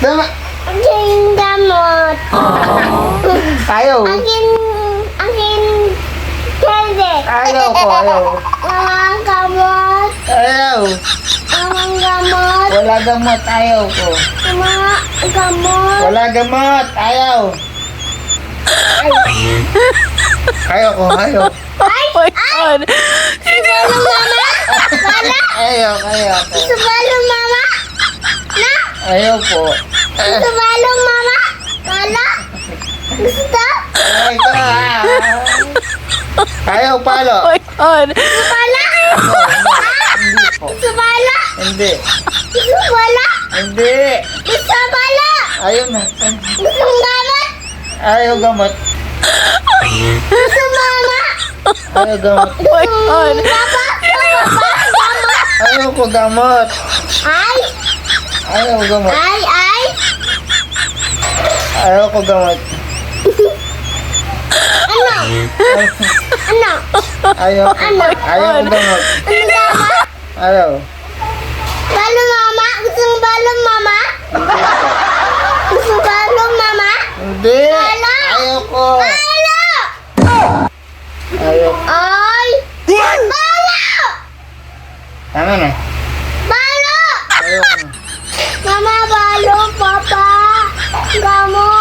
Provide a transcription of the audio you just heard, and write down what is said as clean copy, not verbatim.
Tama. Aking gamot. Ayaw. Aking candy. Ayaw ko, ayaw. Ang gamot. Ayaw. Ang gamot. Wala gamot, ayaw ko. Ang gamot. Wala gamot, ayaw. Ayaw ko, ayaw. Ay! Oh my God. Subalo mama? Wala? Ayaw ko. Subalo mama? Na? Ayaw po. Subalo mama? Wala? Gusto? Ayaw ko. Ayaw palo. Oh my God. Subala? Hindi po. Subala? Hindi. Subala? Hindi. Subala? Ayaw na. Gusto gamot? Ayaw gamot. Gusto mama? Ayaw gamot. Oh my God. Papa? Gamot? Ayaw ko gamot. Ay! Ayaw gamot. Ay! Ayaw ko gamot. Ano? Ano? Ayaw ko. Ano? Ayaw ko gamot. Ano gamot? Ayaw. Balo mama? Gusto balo mama? Gusto balo mama? Hindi. Wala. Ayaw ko. Balo! Ayaw. Ay! Balo! Tama na. Balo! Ayaw ko na. Mama, balo, papa. Gamot.